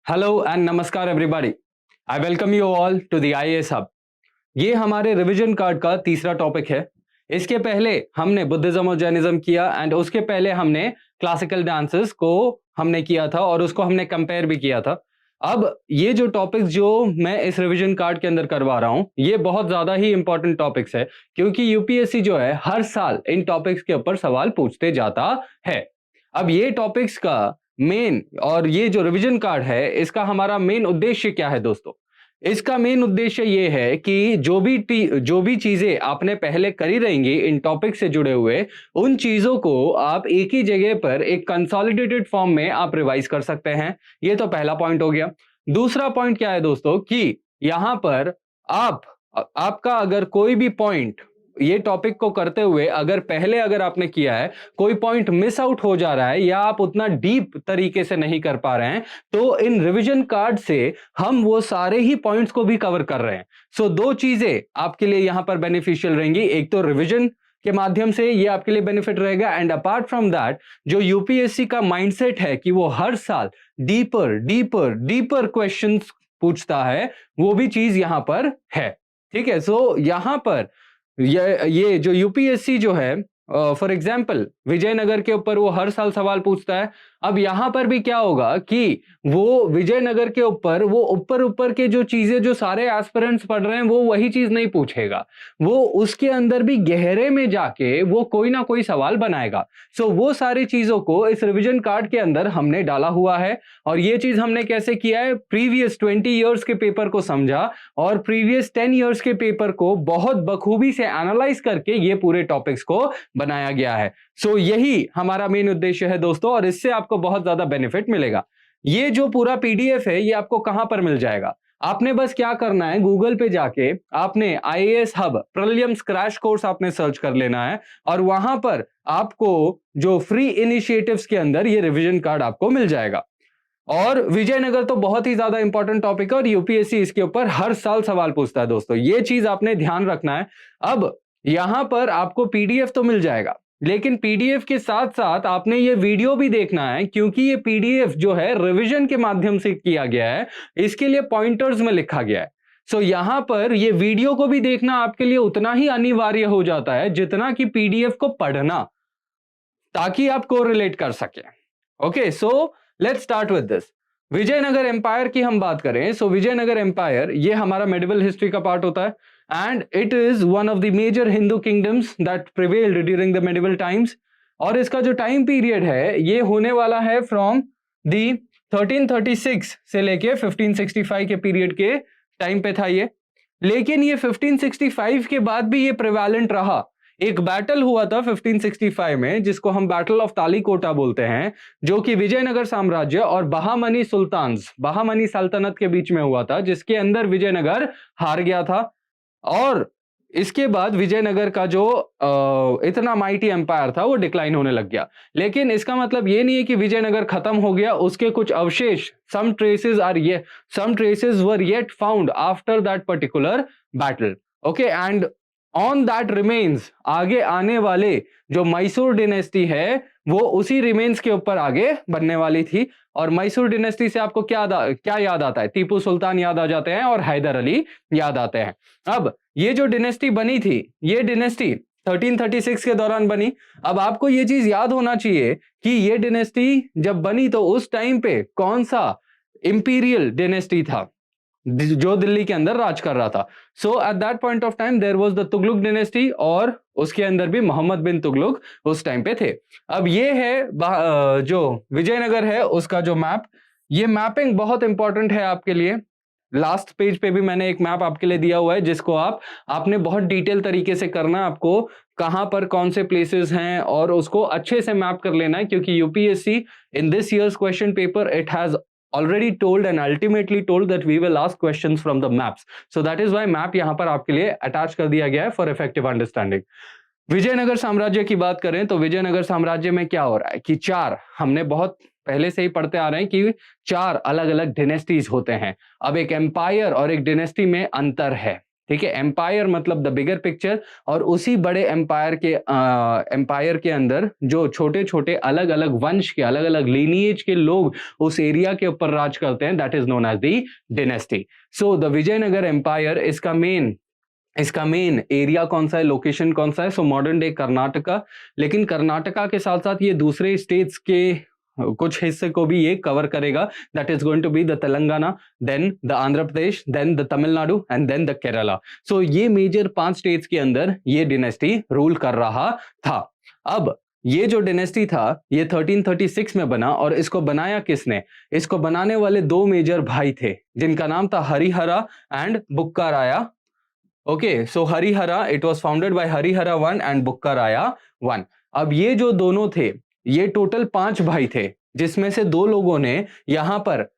Hello and नमस्कार everybody. I welcome you all to the IAS hub. ये हमारे revision card का तीसरा टॉपिक है। इसके पहले हमने बुद्धिज्म और जैनिज्म किया एंड उसके पहले हमने क्लासिकल डांसेस को हमने किया था और उसको हमने कंपेयर भी किया था। अब ये जो टॉपिक्स जो मैं इस रिवीजन कार्ड के अंदर करवा रहा हूं ये बहुत ज्यादा ही इंपॉर्टेंट टॉपिक्स है, क्योंकि यूपीएससी जो है हर साल इन टॉपिक्स के ऊपर सवाल पूछते जाता है। अब ये टॉपिक्स का मेन और ये जो रिवीजन कार्ड है इसका हमारा मेन उद्देश्य क्या है दोस्तों? इसका मेन उद्देश्य ये है कि जो भी चीजें आपने पहले करी रहेंगी इन टॉपिक से जुड़े हुए, उन चीजों को आप एक ही जगह पर एक कंसोलिडेटेड फॉर्म में आप रिवाइज कर सकते हैं। ये तो पहला पॉइंट हो गया। दूसरा पॉइंट क्या है दोस्तों कि यहां पर आपका अगर कोई भी पॉइंट ये टॉपिक को करते हुए अगर आपने किया है, कोई पॉइंट मिस आउट हो जा रहा है या आप उतना डीप तरीके से नहीं कर पा रहे हैं, तो इन रिवीजन कार्ड से हम वो सारे ही पॉइंट्स को भी कवर कर रहे हैं। सो दो चीजें आपके लिए यहां पर बेनिफिशियल रहेंगी। एक तो रिवीजन के माध्यम से ये आपके लिए बेनिफिट रहेगा एंड अपार्ट फ्रॉम दैट जो यूपीएससी का माइंडसेट है कि वो हर साल डीपर डीपर डीपर क्वेश्चंस पूछता है, वो भी चीज यहां पर है। ठीक है, सो यहां पर ये जो यूपीएससी जो है फॉर एग्जाम्पल विजयनगर के ऊपर वो हर साल सवाल पूछता है। अब यहां पर भी क्या होगा कि वो विजयनगर के ऊपर वो ऊपर ऊपर के जो चीजें जो सारे एस्पिरेंट्स पढ़ रहे हैं वो वही चीज नहीं पूछेगा, वो उसके अंदर भी गहरे में जाके वो कोई ना कोई सवाल बनाएगा। सो वो सारी चीजों को इस रिवीजन कार्ड के अंदर हमने डाला हुआ है। और ये चीज हमने कैसे किया है? प्रीवियस 20 ईयर्स के पेपर को समझा और प्रीवियस 10 ईयर्स के पेपर को बहुत बखूबी से एनालाइज करके ये पूरे टॉपिक्स को बनाया गया है। सो यही हमारा मेन उद्देश्य है दोस्तों, और इससे आपको बहुत ज्यादा बेनिफिट मिलेगा। ये जो पूरा पीडीएफ है ये आपको कहां पर मिल जाएगा? आपने बस क्या करना है, गूगल पे जाके आपने IAS hub prelims crash course आपने सर्च कर लेना है और वहां पर आपको जो फ्री इनिशिएटिव्स के अंदर ये रिवीजन कार्ड आपको मिल जाएगा। और विजयनगर तो बहुत ही ज्यादा इंपॉर्टेंट टॉपिक है और यूपीएससी इसके ऊपर हर साल सवाल पूछता है दोस्तों, ये चीज आपने ध्यान रखना है। अब यहां पर आपको पीडीएफ तो मिल जाएगा, लेकिन पीडीएफ के साथ साथ आपने ये वीडियो भी देखना है, क्योंकि ये पीडीएफ जो है रिवीजन के माध्यम से किया गया है, इसके लिए पॉइंटर्स में लिखा गया है। सो यहां पर ये वीडियो को भी देखना आपके लिए उतना ही अनिवार्य हो जाता है जितना कि पीडीएफ को पढ़ना, ताकि आप कोरिलेट कर सके। Okay, so let's start with this. Vijayanagar empire की हम बात करें, सो विजयनगर एम्पायर ये हमारा मेडिवल हिस्ट्री का पार्ट होता है and it is one of the major Hindu kingdoms that prevailed during the medieval times. और इसका जो टाइम पीरियड है ये होने वाला है फ्रॉम दी 1336 से लेके 1565 के पीरियड के टाइम पे था ये। लेकिन ये 1565 के बाद भी ये प्रिवेलेंट रहा। एक बैटल हुआ था 1565 में जिसको हम बैटल ऑफ तालीकोटा बोलते हैं, जो कि विजयनगर साम्राज्य और बहामनी सल्तनत के बीच में हुआ था, जिसके अंदर विजयनगर हार गया था। और इसके बाद विजयनगर का जो इतना माइटी एम्पायर था वो डिक्लाइन होने लग गया। लेकिन इसका मतलब ये नहीं है कि विजयनगर खत्म हो गया, उसके कुछ अवशेष some traces were yet found after that particular battle. Okay, and on that remains आगे आने वाले जो मैसूर डिनेस्टी है वो उसी रिमेन्स के ऊपर आगे बनने वाली थी। और मैसूर डिनेस्टी से आपको क्या याद आता है? टीपू सुल्तान याद आ जाते हैं और हैदर अली याद आते हैं। अब ये जो डिनेस्टी बनी थी, ये डिनेस्टी 1336 के दौरान बनी। अब आपको ये चीज याद होना चाहिए कि ये डिनेस्टी जब बनी तो उस टाइम पे कौन सा इंपीरियल डिनेस्टी था जो दिल्ली के अंदर राज कर रहा था। So at that point of time there was the Tughlaq dynasty और उसके अंदर भी मोहम्मद बिन तुगलक उस टाइम पे थे। अब ये है जो विजयनगर है उसका जो मैप, ये मैपिंग बहुत इंपॉर्टेंट है आपके लिए। लास्ट पेज पे भी मैंने एक मैप आपके लिए दिया हुआ है जिसको आपने बहुत डिटेल तरीके से करना है, आपको कहां पर कौन से प्लेसेस हैं और उसको अच्छे से मैप कर लेना है, क्योंकि UPSC in this years question paper it has already told and ultimately told that we will ask questions from the maps. So that is why map यहां पर आपके लिए अटैच कर दिया गया है for effective understanding. विजयनगर साम्राज्य की बात करें तो विजयनगर साम्राज्य में क्या हो रहा है कि हमने बहुत पहले से ही पढ़ते आ रहे हैं कि 4 अलग अलग डिनेस्टीज होते हैं। अब एक एम्पायर और एक डिनेस्टी में अंतर है। ठीक है, एम्पायर मतलब द बिगर पिक्चर, और उसी बड़े एम्पायर के अंदर जो छोटे छोटे अलग अलग वंश के, अलग अलग लीनिएज के लोग उस एरिया के ऊपर राज करते हैं, that is known as the dynasty. So the Vijayanagar empire, इसका मेन एरिया कौन सा है, लोकेशन कौन सा है, सो मॉडर्न डे कर्नाटका। लेकिन कर्नाटका के साथ साथ ये दूसरे स्टेट्स के कुछ हिस्से को भी ये कवर करेगा, that is going to be the Telangana, then the Andhra Pradesh, then the Tamil Nadu and then the Kerala. So ये मेजर 5 स्टेट्स के अंदर ये डिनेस्टी रूल कर रहा था। अब ये जो डिनेस्टी था ये 1336 में बना, और इसको बनाया किसने, इसको बनाने वाले 2 मेजर भाई थे जिनका नाम था Harihara and Bukka Raya. Okay, so Harihara, it was founded by Harihara 1 and Bukka Raya 1। अब ये जो दोनों थे ये टोटल 5 भाई थे, जिसमें से 2 लोगों ने यहां पर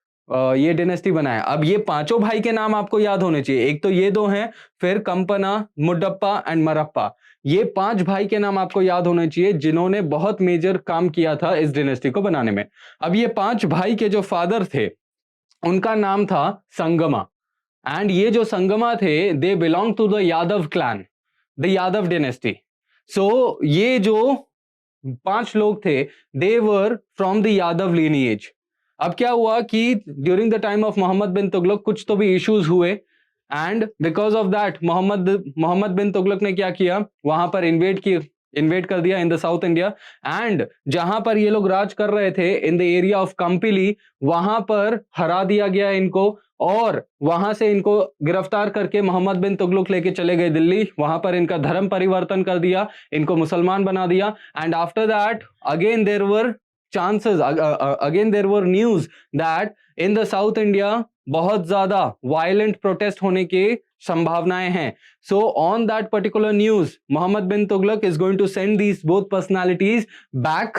ये डिनेस्टी बनाया। अब ये पांचों भाई के नाम आपको याद होने चाहिए, एक तो ये 2 हैं, फिर कंपना, मुड्डप्पा एंड मरप्पा। ये 5 भाई के नाम आपको याद होने चाहिए जिन्होंने बहुत मेजर काम किया था इस डिनेस्टी को बनाने में। अब ये 5 भाई के जो फादर थे उनका नाम था संगमा, एंड ये जो संगमा थे they belong to the Yadav clan, the Yadav dynasty. So ये जो 5 लोग थे they were from the Yadav lineage. अब क्या हुआ कि during the time of Mohammad bin Tughlaq कुछ तो भी इश्यूज हुए, and because of that Mohammad bin Tughlaq ने क्या किया, वहां पर इन्वेड कर दिया in the south India. And जहां पर ये लोग राज कर रहे थे in the area of Kampili, वहां पर हरा दिया गया इनको, और वहां से इनको गिरफ्तार करके मोहम्मद बिन तुगलक लेके चले गए दिल्ली। वहां पर इनका धर्म परिवर्तन कर दिया, इनको मुसलमान बना दिया। And after that again there were chances, again there were news that in the South India बहुत ज्यादा वायलेंट प्रोटेस्ट होने की संभावनाएं हैं। So on that particular news Muhammad bin Tughlaq is going to send these both personalities back,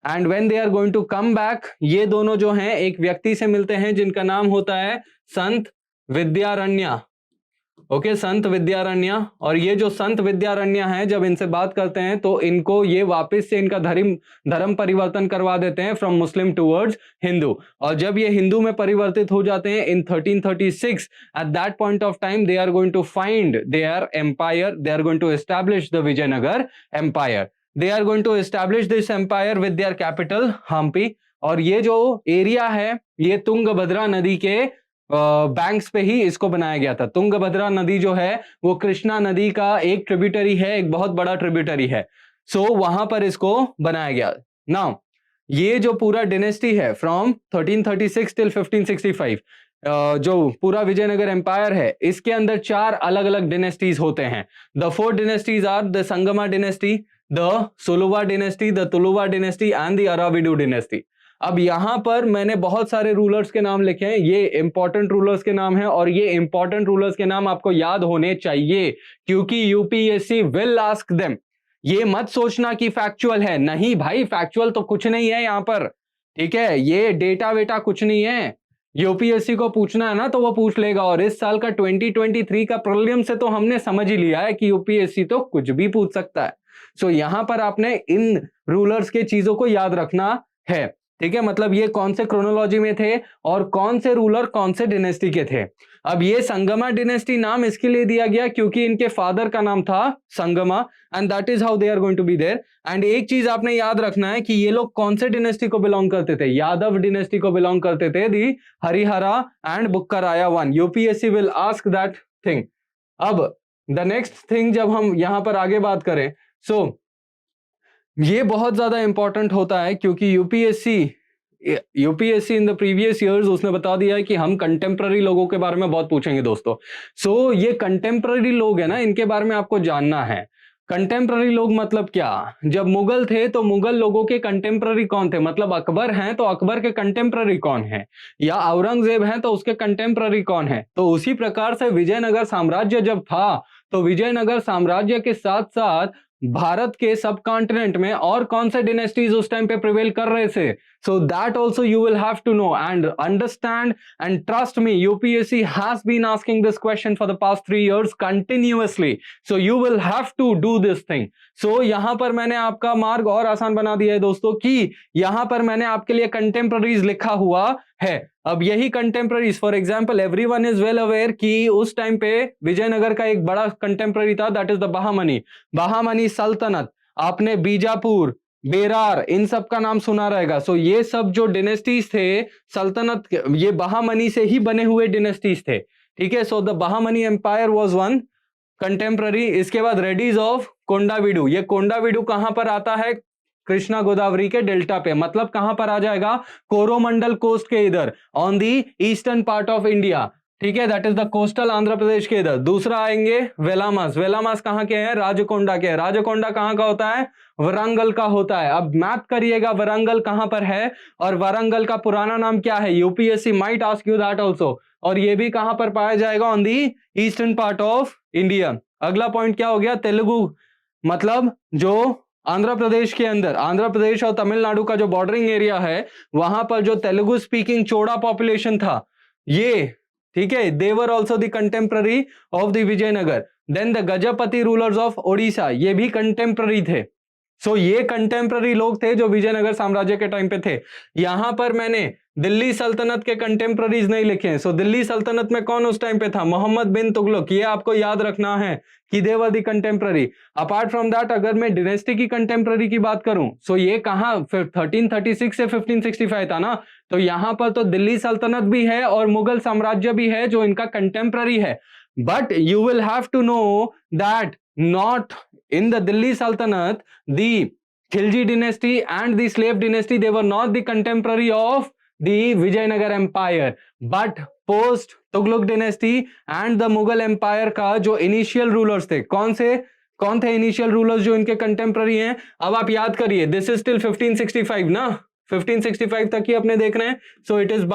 and when they are going to come back, ये दोनों जो हैं एक व्यक्ति से मिलते हैं जिनका नाम होता है संत विद्यारण्य। ओके, संत विद्यारण्य। और ये जो संत विद्यारण्य हैं जब इनसे बात करते हैं तो इनको ये वापस से इनका धर्म परिवर्तन करवा देते हैं फ्रॉम मुस्लिम टूवर्ड्स हिंदू। और जब ये हिंदू में परिवर्तित हो जाते हैं in 1336, at that point of time they are going to find their empire, they are going to establish the Vijayanagar empire. They are going to establish this empire with their capital Hampi. और ये जो एरिया है ये तुंगभद्रा नदी के banks पे ही इसको बनाया गया था। तुंगभद्रा नदी जो है वो कृष्णा नदी का एक ट्रिब्यूटरी है, एक बहुत बड़ा ट्रिब्यूटरी है। सो वहां पर इसको बनाया गया। नाउ ये जो पूरा डिनेस्टी है फ्रॉम 1336 टिल 1565, जो पूरा विजयनगर एम्पायर है इसके अंदर 4 अलग अलग डिनेस्टीज होते हैं। The 4 dynasties are the Sangama dynasty, the Saluva dynasty, the Tuluva dynasty and the Aravidu dynasty. अब यहां पर मैंने बहुत सारे रूलर्स के नाम लिखे हैं, ये इंपॉर्टेंट रूलर्स के नाम हैं, और ये इंपॉर्टेंट रूलर्स के नाम आपको याद होने चाहिए क्योंकि यूपीएससी विल आस्क देम। ये मत सोचना कि फैक्चुअल है, नहीं भाई, फैक्चुअल तो कुछ नहीं है यहां पर, ठीक है, ये डेटा वेटा कुछ नहीं है। यूपीएससी को पूछना है ना तो वो पूछ लेगा, और इस साल का 2023 का प्रीलिम से तो हमने समझ ही लिया है कि यूपीएससी तो कुछ भी पूछ सकता है। सो यहां पर आपने इन रूलर्स के चीजों को याद रखना है, ठीक है, मतलब ये कौन से क्रोनोलॉजी में थे और कौन से रूलर कौन से डिनेस्टी के थे। अब ये संगमा डिनेस्टी नाम इसके लिए दिया गया क्योंकि इनके फादर का नाम था Sangama, and that is how they are going to be there. And एक चीज आपने याद रखना है कि ये लोग कौन से डिनेस्टी को बिलोंग करते थे, यादव डिनेस्टी को बिलोंग करते थे, दी Harihara and Bukka Raya 1। UPSC will ask that thing. अब द नेक्स्ट थिंग जब हम यहां पर आगे बात करें, सो ये बहुत ज्यादा इंपॉर्टेंट होता है क्योंकि UPSC in the previous years उसने बता दिया है कि हम कंटेम्प्ररी लोगों के बारे में बहुत पूछेंगे दोस्तों। सो ये कंटेम्प्ररी लोग है ना, इनके बारे में आपको जानना है। कंटेम्प्ररी लोग मतलब क्या, जब मुगल थे तो मुगल लोगों के कंटेम्प्ररी कौन थे, मतलब अकबर हैं तो अकबर के कंटेम्प्ररी कौन है, या औरंगजेब हैं तो उसके कंटेम्प्ररी कौन है। तो उसी प्रकार से विजयनगर साम्राज्य जब था तो विजयनगर साम्राज्य के साथ साथ भारत के सब कॉन्टिनेंट में और कौन से डिनेस्टीज उस टाइम पे प्रिवेल कर रहे थे, so that also you will have to know and understand, and trust me, UPSC has been asking this question for the past 3 years continuously, so you will have to do this thing। so यहां पर मैंने आपका मार्ग और आसान बना दिया है दोस्तों कि यहां पर मैंने आपके लिए कंटेम्प्ररीज लिखा हुआ है। अब यही contemporaries, for example everyone is well aware कि उस टाइम पे विजयनगर का एक बड़ा कंटेम्प्रेरी था, that is the Bahmani, Bahmani सल्तनत। आपने बीजापुर, बेरार, इन सब का नाम सुना रहेगा। सो ये सब जो डिनेस्टीज थे सल्तनत, ये बहामनी से ही बने हुए डिनेस्टीज थे, ठीक है। So the Bahmani empire was one contemporary. इसके बाद रेडीज ऑफ कोंडाविडू, ये कोंडाविडू कहां पर आता है? कृष्णा गोदावरी के डेल्टा पे, मतलब कहां पर आ जाएगा? कोरोमंडल कोस्ट के इधर, on the eastern part of India, ठीक है, that is the coastal Andhra Pradesh के इधर। दूसरा आएंगे वेलामास, वेलामास कहां के हैं? राजकोंडा के। राजकोंडा कहां का होता है? वरंगल का होता है। अब मैप करिएगा वरंगल कहां पर है, और वरंगल का पुराना नाम क्या है? UPSC might ask you that also. और ये भी कहां पर पाया जाएगा? On the eastern part of India. अगला पॉइंट क्या हो गया? तेलुगु, मतलब जो आंध्र प्रदेश के अंदर, आंध्र प्रदेश और तमिलनाडु का जो बॉर्डरिंग एरिया है, वहां पर जो तेलुगु स्पीकिंग चोड़ा पॉपुलेशन था, ये, ठीक है, they were also the contemporary of the Vijayanagar. Then the Gajapati rulers of Odisha, ये भी कंटेम्प्रेरी थे। सो ये कंटेम्प्रेरी लोग थे जो विजयनगर साम्राज्य के टाइम पे थे। यहां पर मैंने दिल्ली सल्तनत के कंटेम्प्रेरीज नहीं लिखे हैं। सो दिल्ली सल्तनत में कौन उस टाइम पे था? मोहम्मद बिन तुगलक, ये आपको याद रखना है कि they were the contemporary. Apart from that, अगर मैं डिनेस्टी की कंटेम्प्रेरी की बात करूं, सो ये कहां 1336 से 1565 था ना, तो यहां पर तो दिल्ली सल्तनत भी है और मुगल साम्राज्य भी है जो इनका कंटेम्प्रेरी है। But you will have to know that not in the Delhi Sultanate, the Khilji dynasty and the slave dynasty, they were not the contemporary of the Vijayanagar Empire, but post Tughlaq dynasty and the Mughal Empire का जो initial rulers थे, कौन थे initial rulers जो इनके contemporary हैं? अब आप याद करिए, this is till 1565 ना, 1565 तक ही अपने देख रहे हैं। so it is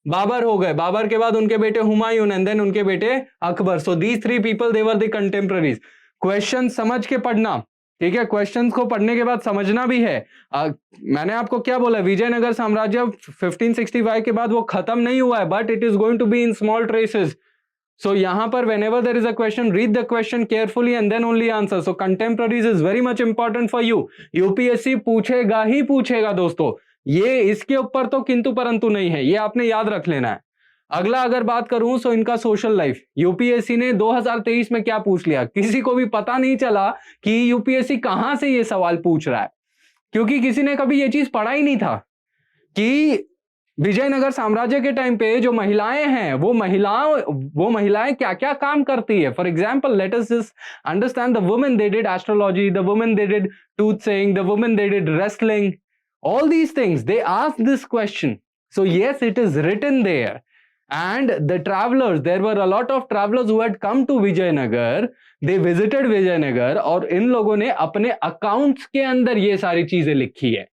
बाबर हो गए, बाबर के बाद उनके बेटे हुमायूं एंड देन उनके बेटे Akbar. So these three people they were the contemporaries. Question समझ के पढ़ना, ठीक है, क्वेश्चंस को पढ़ने के बाद समझना भी है। मैंने आपको क्या बोला, विजयनगर साम्राज्य 1565 के बाद वो खत्म नहीं हुआ है, but it is going to be in small traces. So यहां पर whenever there is a question, read the question carefully and then only answer. So contemporaries is very much important for you. UPSC पूछेगा ही पूछेगा दोस्तों, ये इसके ऊपर तो किंतु परंतु नहीं है, ये आपने याद रख लेना है। अगला अगर बात करूं सो इनका सोशल लाइफ, यूपीएससी ने 2023 में क्या पूछ लिया, किसी को भी पता नहीं चला कि यूपीएससी कहां से ये सवाल पूछ रहा है, क्योंकि किसी ने कभी ये चीज पढ़ा ही नहीं था कि विजयनगर साम्राज्य के टाइम पे जो महिलाएं हैं, वो महिलाएं क्या क्या काम करती है। For example, let us just understand, the women they did astrology, the women they did tooth saying, the women they did wrestling, all these things they asked this question. So yes, it is written there. And the travelers, there were a lot of travelers who had come to Vijayanagar, they visited Vijayanagar, और इन लोगों ने अपने accounts के अंदर ये सारी चीजें लिखी है।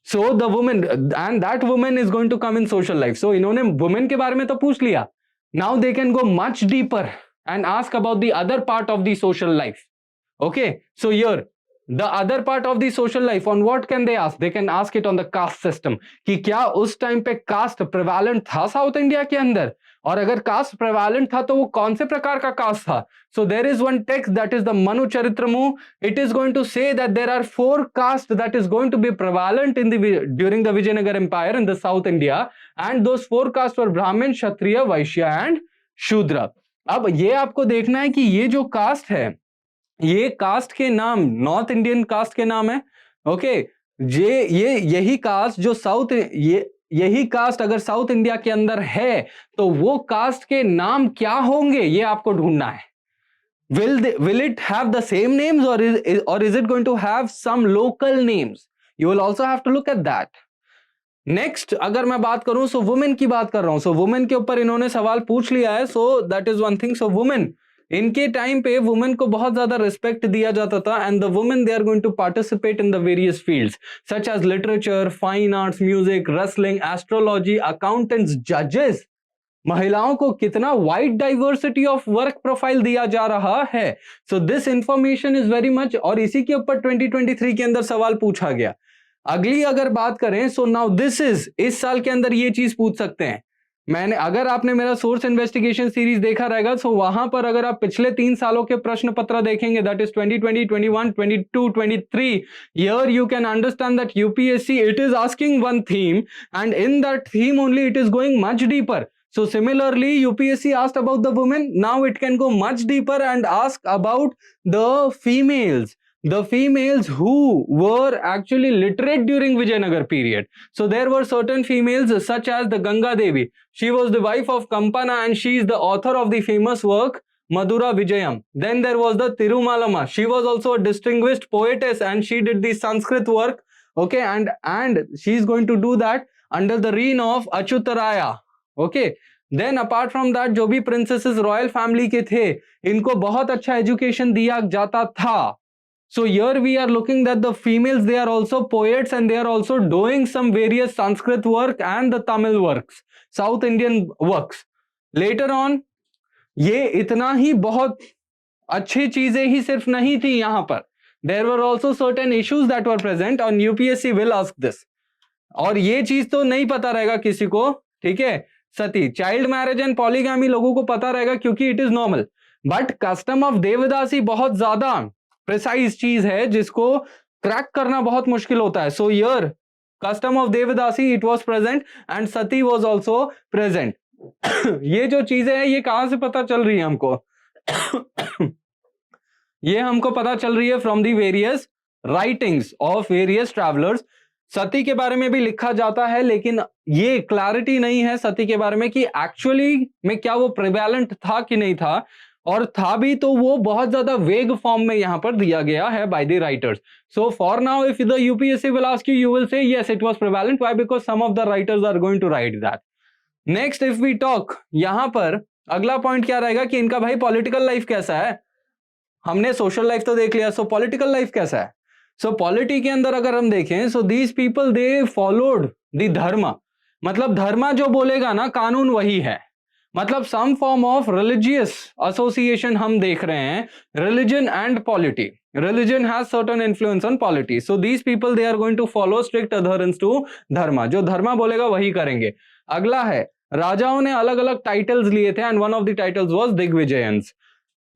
So the woman, and that woman is going to come in social life. So इन्होंने women के बारे में तो पूछ लिया, now they can go much deeper and ask about the other part of the social life. Okay, so here the other part of the social life, on what can they ask? They can ask it on the caste system, कि क्या उस time पे cast prevalent था south India के अंदर, और अगर cast prevalent था तो वो कौन से प्रकार का कास्ट था। So there is one text, that is the Manu Charitramu. It is going to say that there are 4 castes that is going to be prevalent in the during the Vijayanagar Empire in the South India, and those 4 castes were Brahmin, Kshatriya, Vaishya and Shudra. अब ये आपको देखना है कि ये जो cast है, ये कास्ट के नाम नॉर्थ इंडियन कास्ट के नाम है। ओके, ये यही कास्ट जो यही कास्ट अगर साउथ इंडिया के अंदर है तो वो कास्ट के नाम क्या होंगे, ये आपको ढूंढना है। will it have the same names or is it going to have some local names? You will also have to look at that. Next अगर मैं बात करूं, सो वुमेन की बात कर रहा हूं, सो वुमेन के ऊपर इन्होंने सवाल पूछ लिया है। So that is one thing. So women, इनके टाइम पे वुमेन को बहुत ज्यादा रिस्पेक्ट दिया जाता था, and the women they are going to participate in the various fields such as literature, fine arts, music, wrestling, astrology, accountants, जजेस। महिलाओं को कितना wide diversity of work profile दिया जा रहा है। So this information is very much, और इसी के ऊपर 2023 के अंदर सवाल पूछा गया। अगली अगर बात करें, सो नाउ दिस इज, इस साल के अंदर ये चीज पूछ सकते हैं मैंने, अगर आपने मेरा सोर्स इन्वेस्टिगेशन सीरीज देखा रहेगा तो वहां पर अगर आप पिछले 3 सालों के प्रश्न पत्र देखेंगे, that is 2020, 21, 22, 23, here you can understand that UPSC, it is asking one theme, and in that theme only it is going much deeper. So similarly, UPSC asked about the women, now it can go much deeper and ask about the females, the females who were actually literate during Vijayanagar period. So there were certain females such as the Ganga Devi. She was the wife of Kampana and she is the author of the famous work Madura Vijayam. Then there was the Tirumalama. She was also a distinguished poetess and she did the Sanskrit work. Okay, and she is going to do that under the reign of Achyutaraya. Okay. Then apart from that, जो भी princesses royal family के थे, इनको बहुत अच्छा education दिया जाता था. So here we are looking that the females, they are also poets and they are also doing some various Sanskrit work and the Tamil works, South Indian works. Later on, ये इतना ही बहुत अच्छी चीजें ही सिर्फ नहीं थी यहाँ पर. There were also certain issues that were present and UPSC will ask this. और ये चीज तो नहीं पता रहेगा किसी को, ठीक है. Sati, child marriage and polygamy लोगों को पता रहेगा क्योंकि it is normal. But custom of devadasi बहुत ज्यादा प्रिसाइज चीज है जिसको क्रैक करना बहुत मुश्किल होता है. So yeah custom of devadasi it was present and sati was also present. ये जो चीजें हैं ये कहां से पता चल रही है हमको? ये हमको पता चल रही है from the various writings of various travellers. Sati के बारे में भी लिखा जाता है लेकिन ये क्लैरिटी नहीं है सती के बारे में कि एक्चुअली में क्या वो प्रिवेलेंट था कि नहीं था, और था भी तो वो बहुत ज्यादा वेग फॉर्म में यहां पर दिया गया है by the writers. So for now if the UPSC will ask you, you will say yes it was prevalent. Why? Because some of the writers are going to write that. Next if we talk, यहां पर अगला point क्या रहेगा कि इनका भाई political life कैसा है. हमने सोशल लाइफ तो देख लिया, सो पॉलिटिकल लाइफ कैसा है? सो पॉलिटी के अंदर अगर हम देखें, so these people they followed the धर्म. मतलब धर्म जो बोलेगा ना, कानून वही है. मतलब some form of religious association हम देख रहे हैं. Religion and polity, religion has certain influence on polity. So these people, they are going to follow strict adherence to dharma. जो धर्मा बोलेगा वही करेंगे. अगला है, राजाओं ने अलग अलग टाइटल्स लिए थे and one of the titles was Digvijayans.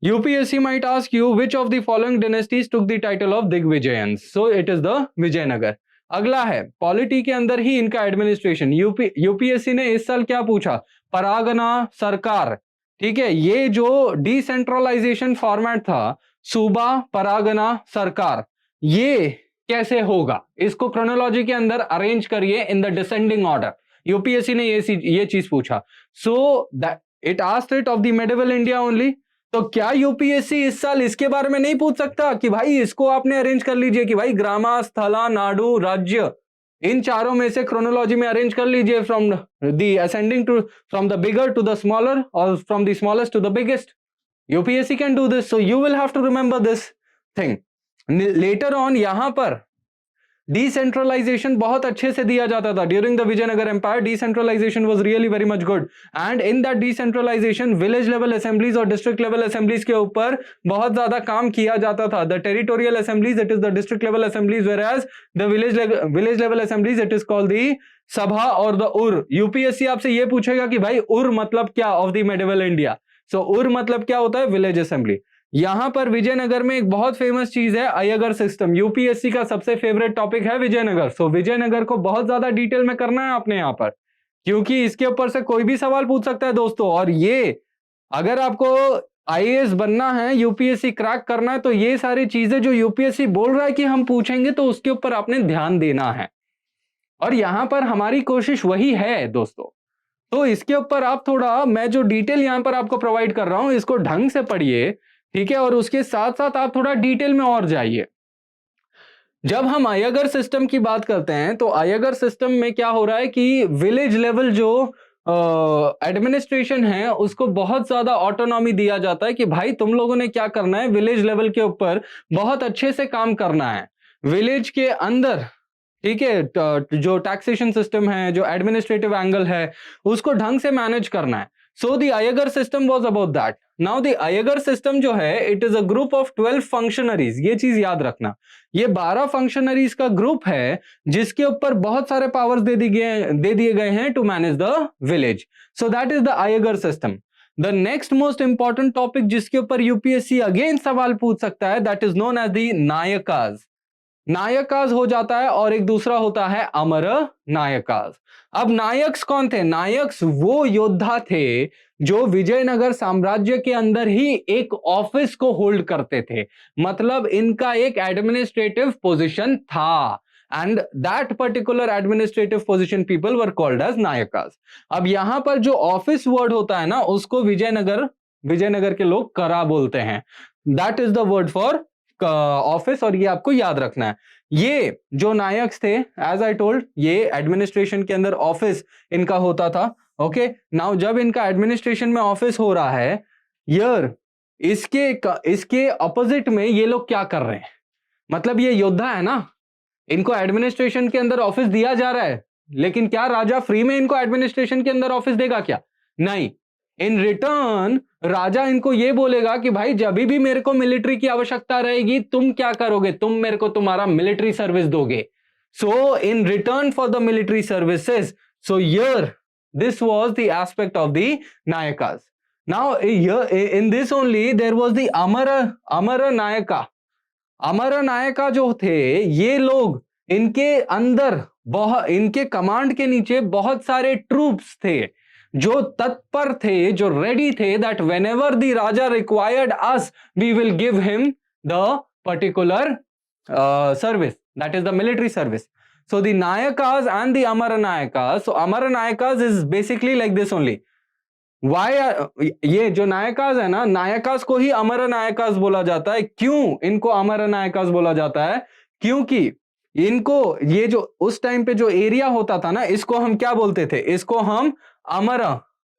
UPSC might ask you which of the following dynasties took the title of Digvijayans. So it is the Vijayanagar. अगला है, पॉलिटी के अंदर ही इनका एडमिनिस्ट्रेशन. यूपीएससी ने इस साल क्या पूछा? परागना सरकार. ठीक है, ये जो डिसेंट्रलाइजेशन फॉर्मेट था, सूबा परागना सरकार, ये कैसे होगा? इसको क्रोनोलॉजी के अंदर अरेंज करिए in the descending order. UPSC ने ये चीज पूछा. So that it asked it of the medieval India only. तो क्या यूपीएससी इस साल इसके बारे में नहीं पूछ सकता कि भाई इसको आपने अरेंज कर लीजिए कि भाई ग्रामा, स्थला, नाडु, राज्य, इन चारों में से क्रोनोलॉजी में अरेंज कर लीजिए from the ascending to, from the bigger to the smaller और from the smallest to the biggest. UPSC can do this, so you will have to remember this thing. Later on यहां पर decentralisation बहुत अच्छे से दिया जाता था. During the Vijayanagar empire decentralisation was really very much good, and in that decentralisation village level assemblies और district level assemblies के ऊपर बहुत ज्यादा काम किया जाता था. The territorial assemblies it is the district level assemblies, whereas the village level assemblies it is called the सभा और द उर. यूपीएससी आपसे ये पूछेगा कि भाई उर मतलब क्या ऑफ द मेडिवल इंडिया. सो उर मतलब क्या होता है? Village assembly. यहां पर विजयनगर में एक बहुत फेमस चीज है अय्यगर सिस्टम. यूपीएससी का सबसे फेवरेट टॉपिक है विजयनगर. सो विजयनगर को बहुत ज्यादा डिटेल में करना है आपने यहां पर, क्योंकि इसके ऊपर से कोई भी सवाल पूछ सकता है दोस्तों. और ये अगर आपको आईएएस बनना है, यूपीएससी क्रैक करना है, तो ये सारी चीजें जो यूपीएससी बोल रहा है कि हम पूछेंगे, तो उसके ऊपर आपने ध्यान देना है. और यहां पर हमारी कोशिश वही है दोस्तों. तो इसके ऊपर आप थोड़ा, मैं जो डिटेल यहां पर आपको प्रोवाइड कर रहा हूं, इसको ढंग से पढ़िए, ठीक है, और उसके साथ साथ आप थोड़ा डिटेल में और जाइए. जब हम अय्यगर सिस्टम की बात करते हैं, तो अय्यगर सिस्टम में क्या हो रहा है कि विलेज लेवल जो एडमिनिस्ट्रेशन है उसको बहुत ज्यादा ऑटोनॉमी दिया जाता है कि भाई तुम लोगों ने क्या करना है, विलेज लेवल के ऊपर बहुत अच्छे से काम करना है. विलेज के अंदर, ठीक है, जो टैक्सेशन सिस्टम है, जो एडमिनिस्ट्रेटिव एंगल है, उसको ढंग से मैनेज करना है. So the Iyengar system was about that. Now the Iyengar system जो है, it is a group of 12 functionaries. ये चीज याद रखना, ये 12 functionaries का ग्रुप है जिसके ऊपर बहुत सारे पावर्स दे दिए गए हैं to manage the village. So that is the Iyengar system. The next most important topic जिसके ऊपर यूपीएससी अगेन सवाल पूछ सकता है, that is known as the नायकाज. नायकाज हो जाता है और एक दूसरा होता है अमर नायकाज. अब नायक्स कौन थे? नायक्स वो योद्धा थे जो विजयनगर साम्राज्य के अंदर ही एक ऑफिस को होल्ड करते थे, मतलब इनका एक एडमिनिस्ट्रेटिव पोजीशन था, and that particular administrative position people were called as Nayakas. अब यहां पर जो ऑफिस वर्ड होता है ना, उसको विजयनगर के लोग करा बोलते हैं. That is the word for office, और ये आपको याद रखना है. ये जो नायक्स थे, एज आई टोल्ड, ये एडमिनिस्ट्रेशन के अंदर ऑफिस इनका होता था. ओके, नाउ जब इनका एडमिनिस्ट्रेशन में ऑफिस हो रहा है, यार इसके अपोजिट में ये लोग क्या कर रहे हैं? मतलब ये योद्धा है ना, इनको एडमिनिस्ट्रेशन के अंदर ऑफिस दिया जा रहा है, लेकिन क्या राजा फ्री में इनको एडमिनिस्ट्रेशन के अंदर ऑफिस देगा क्या? नहीं. इन रिटर्न राजा इनको ये बोलेगा कि भाई जब भी मेरे को मिलिट्री की आवश्यकता रहेगी, तुम क्या करोगे? तुम मेरे को तुम्हारा मिलिट्री सर्विस दोगे. So in return for the military services, so here this was the aspect of the nayakas. Now here in this only there was the amara nayaka. amara nayaka जो थे, ये लोग, इनके अंदर इनके कमांड के नीचे बहुत सारे ट्रूप्स थे जो तत्पर थे, जो रेडी थे, that whenever the raja required us, we will give him the particular service, that is the military service. So the nayakas and the amara nayakas, so amara nayakas is basically like this only. Why ये जो नायकास है ना, नायकास को ही अमर नायकास बोला जाता है. क्यों इनको अमर नायकास बोला जाता है? क्योंकि इनको ये जो उस टाइम पे जो एरिया होता था ना, इसको हम क्या बोलते थे? इसको हम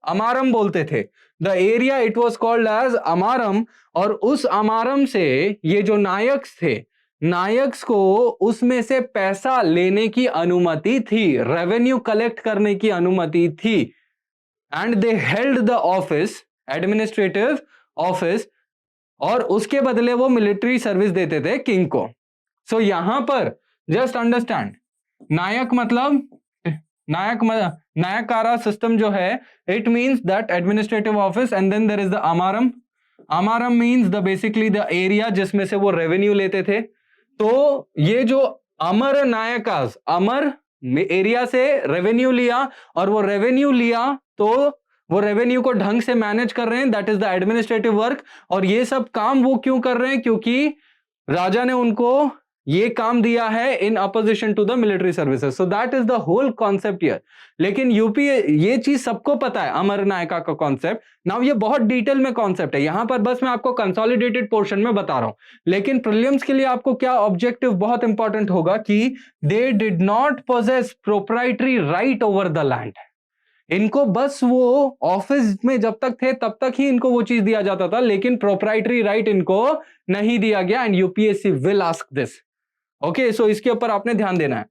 अमारम बोलते थे. The area it was called as Amaram. और उस अमारम से ये जो नायक्स थे, नायक्स को उसमें से पैसा लेने की अनुमति थी, रेवेन्यू कलेक्ट करने की अनुमति थी, and they held the office, administrative office, और उसके बदले वो मिलिट्री सर्विस देते थे किंग को. सो यहां पर जस्ट अंडरस्टैंड, नायक मतलब नायकारा सिस्टम जो है, it means that administrative office, and then there is the Amaram. Amaram means the basically the area जिसमें से वो रेवेन्यू लेते थे. तो ये जो अमर नायकास, अमर एरिया से रेवेन्यू लिया, और वो रेवेन्यू लिया तो वो रेवेन्यू को ढंग से मैनेज कर रहे हैं, that is the administrative work. और ये सब काम वो क्यों कर रहे हैं? क्योंकि राजा ने उनको ये काम दिया है in opposition to the military services. So that is the whole concept here. लेकिन यूपी ये चीज सबको पता है, अमर नायका का कॉन्सेप्ट. नाउ ये बहुत डिटेल में कॉन्सेप्ट है, यहां पर बस मैं आपको कंसोलिडेटेड पोर्शन में बता रहा हूं. लेकिन प्रीलिम्स के लिए आपको क्या ऑब्जेक्टिव बहुत इंपॉर्टेंट होगा कि they did not possess proprietary right over the land. इनको बस वो ऑफिस में जब तक थे तब तक ही इनको वो चीज दिया जाता था, लेकिन प्रोप्राइटरी राइट इनको नहीं दिया गया. And UPSC will ask this. Okay, so इसके ऊपर आपने ध्यान देना है.